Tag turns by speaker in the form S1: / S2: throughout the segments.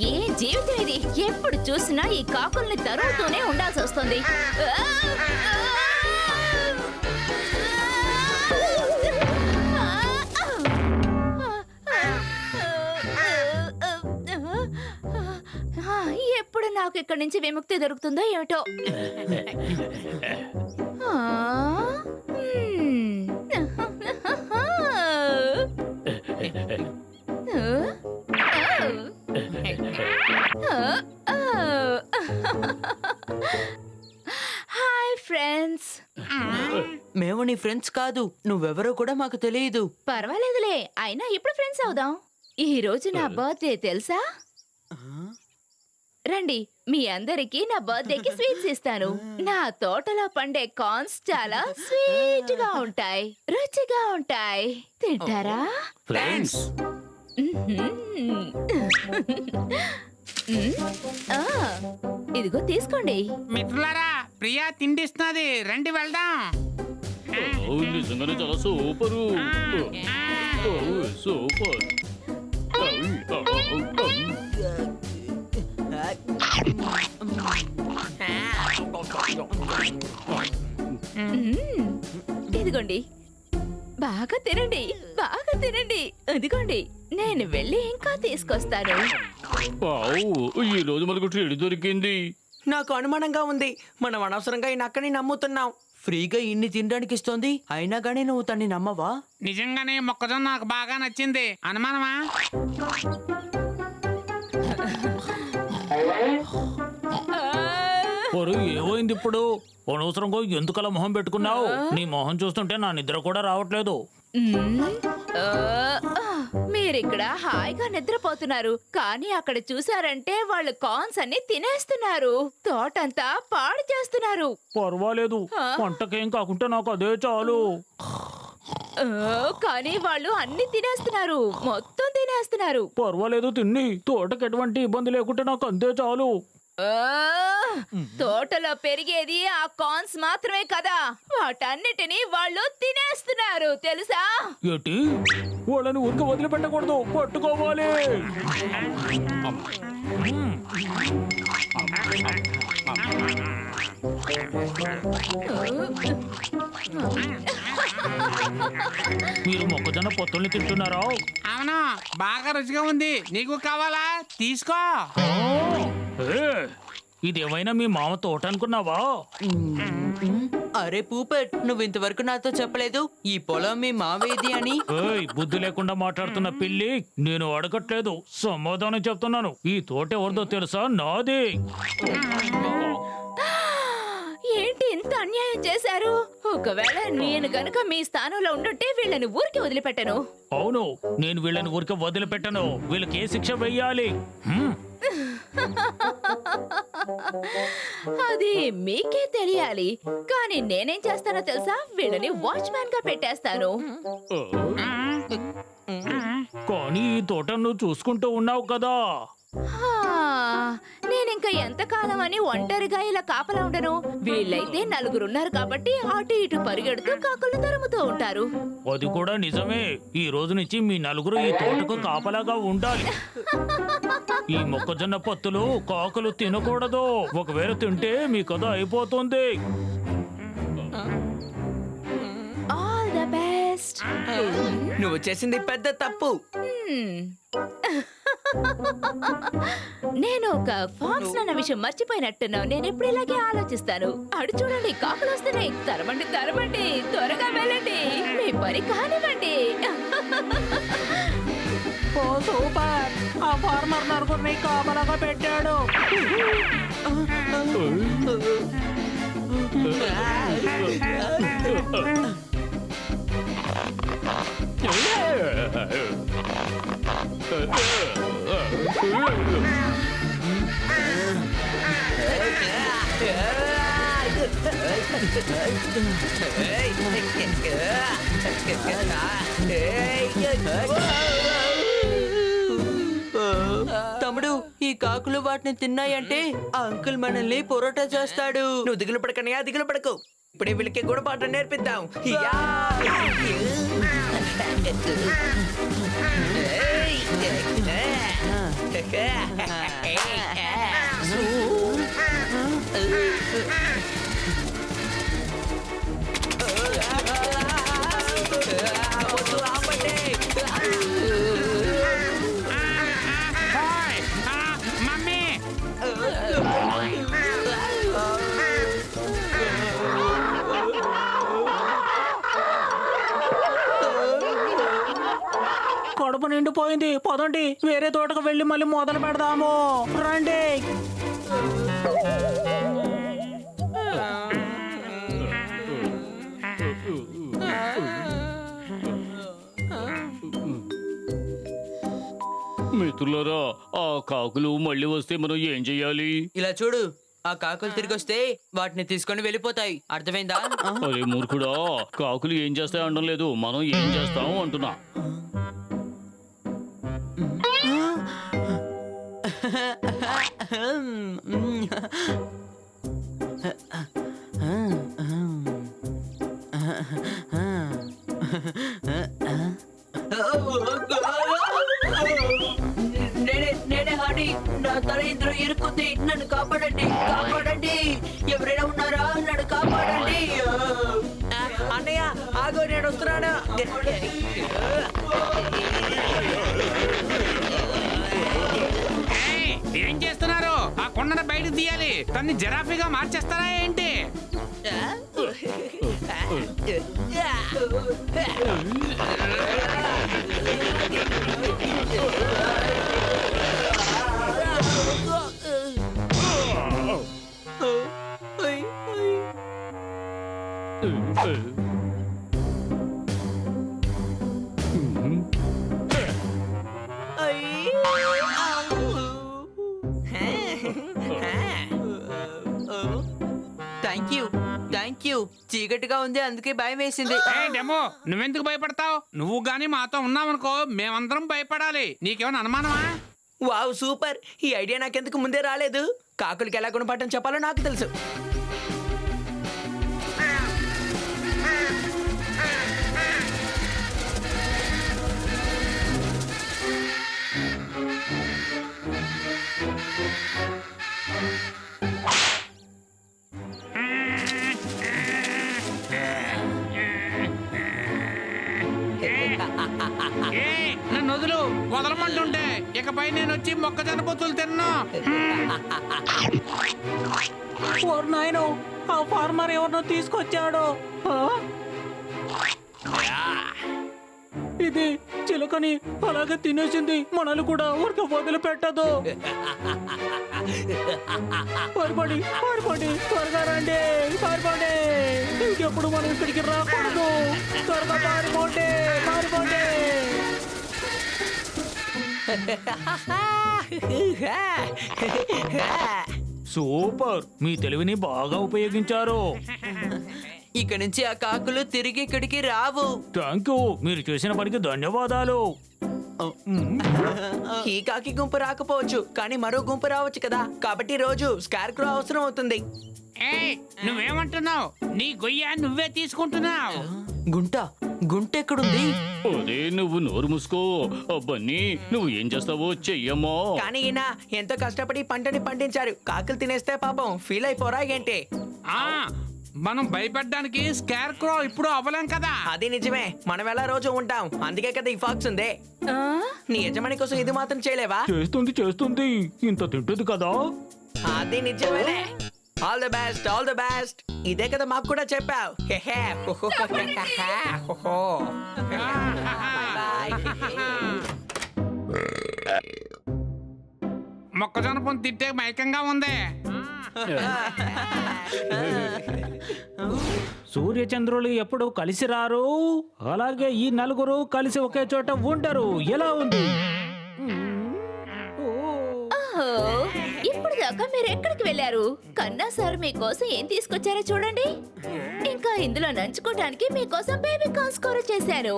S1: ఏ జీవితం ఇది? ఎప్పుడు చూసినా ఈ కాకుల్ని తరుముతూనే ఉండాల్సి వస్తుంది. ఎప్పుడు నాకు ఇక్కడి నుంచి విముక్తి దొరుకుతుందో ఏమిటో. Hi friends.
S2: మేము నీ ఫ్రెండ్స్ కాదు, నువ్వెవరో కూడా మాకు తెలియదు.
S1: పర్వాలేదులే, అయినా ఇప్పుడు ఫ్రెండ్స్ అవుదాం. ఈ రోజు నా బర్త్డే తెలుసా? రండి, మీ అందరికి నా బర్త్డేకి స్వీట్స్ ఇస్తాను. నా తోటలో పండే కార్న్స్ చాలా స్వీట్ గా ఉంటాయి, రుచిగా ఉంటాయి. తింటారా?
S3: ఫ్రెండ్స్
S1: ఇదిగో తీసుకోండి.
S4: మిత్రులారా, ప్రియా తిండిస్తున్నది, రండి వెళ్దాం.
S3: నిజంగానే చాలా సూపరు. సూపర్.
S1: ఇదిగోండి, బాగా తినండి, బాగా తినండి. అదిగోండి, నేను వెళ్ళి ఇంకా తీసుకొస్తాను.
S3: ఈ రోజు మనకు ట్రేడ్ దొరికింది.
S2: నాకు అనుమానంగా ఉంది, మనం అనవసరంగా ఈ నక్కని నమ్ముతున్నాం. ఫ్రీగా ఇన్ని తినడానికి ఇస్తోంది, అయినా గానీ నువ్వు తన్ని నమ్మవా?
S4: నిజంగానే మొక్కజొన్న నాకు బాగా నచ్చింది. అనుమానమా?
S5: ఏమైంది ఇప్పుడు? అనవసరంగా ఎందుకలా మొహం పెట్టుకున్నావు? నీ మొహం చూస్తుంటే నా నిద్ర కూడా రావట్లేదు.
S1: మీరిక్కడ హాయిగా నిద్రపోతున్నారు, కానీ అక్కడ చూసారంటే వాళ్ళు కార్న్స్ అన్ని తినేస్తున్నారు, తోటంతా పాడు చేస్తున్నారు.
S5: పర్వాలేదు, పంటకేం కాకుంటే నాకు అదే చాలు.
S1: కానీ వాళ్ళు అన్ని తినేస్తున్నారు, మొత్తం తినేస్తున్నారు.
S5: పర్వాలేదు, తిన్ని. తోటకి ఎటువంటి ఇబ్బంది లేకుంటే నాకు అంతే చాలు.
S1: తోటలో పెరిగేది ఆ కార్న్స్ మాత్రమే కదా, వాటన్నిటినీ వాళ్ళు తినేస్తున్నారు తెలుసా?
S5: ఏంటి? వాళ్ళని ఊరికి వదిలిపెట్టకూడదు, పట్టుకోవాలి. మీరు మొక్కజొన్న పొత్తుల్ని తింటున్నారా?
S4: అవును, బాగా రుచిగా ఉంది. నీకు కావాలా? తీసుకో.
S5: ఇదేమైనా మీ మామ తోట అనుకున్నావా?
S2: అరే పూపట్, నువ్వు ఇంతవరకు నాతో చెప్పలేదు ఈ పొలం మీ మావేది అని.
S5: బుద్ధి లేకుండా మాట్లాడుతున్న పిల్లి, నేను అడగట్లేదు, సమాధానం చెప్తున్నాను. ఈ తోట ఎవరిదో తెలుసా? నాది.
S1: ఏంటి ఇంత అన్యాయం చేశారు? ఒకవేళ నేను గనుక మీ స్థానంలో ఉండుంటే వీళ్ళని ఊరికి వదిలిపెట్టను.
S5: అవును, నేను వీళ్ళని ఊరికి వదిలిపెట్టను. వీళ్ళకి ఏ శిక్ష వెయ్యాలి?
S1: అది మీకే తెలియాలి, కానీ నేనేం చేస్తానో తెలుసా? వీళ్ళని వాచ్మ్యాన్ గా పెట్టేస్తాను.
S5: కానీ ఈ తోట నువ్వు చూసుకుంటూ ఉన్నావు కదా.
S1: నేనింకా ఎంతకాలం అని ఒంటరిగా ఇలా కాపలా ఉండను. వీళ్ళైతే నలుగురున్నారు కాబట్టి అటు ఇటు పరిగెడుతూ కాకులు తరుముతూ ఉంటారు.
S5: అది కూడా నిజమే. ఈ రోజు నుంచి మీ నలుగురు ఈ తోటకు కాపలాగా ఉండాలి. ఈ మొక్కజొన్న పత్తులు కాకులు తినకూడదు. ఒకవేళ తింటే మీ కథ అయిపోతుంది.
S1: All the best.
S2: నువ్వు చేసింది పెద్ద తప్పు.
S1: నేను ఒక ఫాక్స్ అన్న విషయం మర్చిపోయినట్టున్నావు. నేను ఎప్పుడు ఇలాగే ఆలోచిస్తాను. అడు చూడండి, కాకులు వస్తున్నాయి. తరమండి తరమండి, త్వరగా వెళ్ళండి, మీ పని కానివ్వండి.
S2: ఓ సూపర్, ఆ ఫార్మర్ నలుగురిని కాపలాగా పెట్టాడు. తమ్ముడు, ఈ కాకులు వాటిని తిన్నాయంటే ఆ అంకుల్ మనల్ని పొరోటా చేస్తాడు. నువ్వు దిగులు పడకనయా, దిగులు పడకు. ఇప్పుడే వీళ్ళకి కూడా పాట నేర్పిద్దాం. యా! వద్దు, ఆపండి.
S4: హాయ్! మమ్మీ
S5: కడుపు నిండిపోయింది. పదండి, వేరే తోటకు వెళ్ళి మళ్ళీ మొదలు పెడదాము. రండి.
S3: మిత్రులారా, ఆ కాకులు మళ్ళీ వస్తే మనం ఏం చెయ్యాలి?
S2: ఇలా చూడు, ఆ కాకులు తిరిగి వస్తే వాటిని తీసుకొని వెళ్ళిపోతాయి. అర్థమైందా?
S3: అరే మూర్ఖుడా, కాకులు ఏం చేస్తాయి అనడం లేదు, మనం ఏం చేస్తాం అంటున్నా.
S2: నేనే హాని, నా తల ఇందులో ఇరుక్కుంది. నన్ను కాపాడండి, కాపాడండి. ఎవరైనా ఉన్నారా? నన్ను కాపాడండి. అన్నయ్య ఆగో, నేను వస్తున్నాను.
S4: ఏయ్, ఏం చేస్తున్నారు? ఆ కొండను బయటకు తీయాలి. తన్ని జరాఫీగా మార్చేస్తారా ఏంటి?
S2: Thank you. చీకటిగా ఉంది, అందుకే భయం వేసింది.
S4: ఏ డెమో, నువ్వెందుకు భయపడతావు? నువ్వు గాని మాతో ఉన్నావనుకో, మేమందరం భయపడాలి. నీకేమైనా అనుమానమా?
S2: Wow, super. ఈ ఐడియా నాకెందుకు ముందే రాలేదు? కాకులకి ఎలా గుణపాఠం చెప్పాలో నాకు తెలుసు.
S4: ఏ నన్ను వదులు, వదలమంటుంటే. ఇకపై నేను వచ్చి మొక్కజొన్న పొత్తులు తిన్నా.
S5: ఓర్ నాయనో, ఆ ఫార్మర్ ఎవరినో తీసుకొచ్చాడు. ఆ? ఇది చిలుకని అలాగే తినేసింది. మనల్ని కూడా ఊరికి వదిలిపెట్టదు. పారిపోండి, పారిపోండి, త్వరగా రండి, పారిపోండి. ఇంకెప్పుడు మనం ఇక్కడికి రాకూడదు. త్వరగా పారిపోండి, పారిపోండి. సూపర్, మీ తెలివిని బాగా ఉపయోగించారు.
S2: ఇక నుంచి ఆ కాకులు తిరిగి ఇక్కడికి రావు.
S5: థ్యాంక్ యూ, మీరు చేసిన పనికి ధన్యవాదాలు.
S2: ఈ కాకి గుంపు రాకపోవచ్చు, కానీ మరో గుంపు రావచ్చు కదా. కాబట్టి రోజు స్కార్ క్రో అవసరం అవుతుంది.
S4: ఏ నువ్వేమంటున్నావు? నీ గొయ్య నువ్వే తీసుకుంటున్నావు.
S2: గుంట ఎక్కడుంది?
S3: అదే నువ్వు నోరు మూసుకో. బన్నీ, నువ్వు ఏం చేస్తావో చెయ్యమ్మా.
S2: కానీ ఈయన ఎంతో కష్టపడి పంటని పండించారు. కాకులు తినేస్తే పాపం ఫీల్ అయిపోరా ఏంటి?
S4: ఆ మనం భయపడ్డానికి స్కార్ క్రో ఇప్పుడు అవ్వలేం కదా.
S2: అది నిజమే, మనం ఎలా రోజు ఉంటాం. అందుకే కదా ఈ ఫాక్స్ ఉంది.
S1: ఆ?
S2: నీ యజమాని కోసం ఇది మాత్రం చేయలేవా?
S5: చేస్తుంది, చేస్తుంది. ఇంత తింటుంది కదా.
S2: అది నిజమేలే. All the best, all the best. ఇదే కదా మాకు కూడా చెప్పావు.
S4: మొక్కజొన్న పొంది తింటే మైకంగా ఉంది.
S5: సూర్యచంద్రులు ఎప్పుడు కలిసి రారు, అలాగే ఈ నలుగురు కలిసి ఒకే చోట ఉండరు. ఎలా ఉంది?
S1: ఓహో, ఇప్పుడు దాకా మీరు ఎక్కడికి వెళ్ళారు? కన్నా సార్ మీకోసం ఏం తీసుకొచ్చారో చూడండి. ఇంకా ఇందులో నంచుకోవడానికి మీకోసం బేబీ కార్న్స్ కూర చేశాను.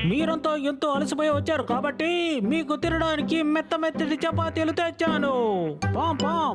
S5: మీరంతా ఎంతో అలసిపోయి వచ్చారు కాబట్టి మీకు తినడానికి మెత్త మెత్తటి చపాతీలు తెచ్చాను. పాం పాం.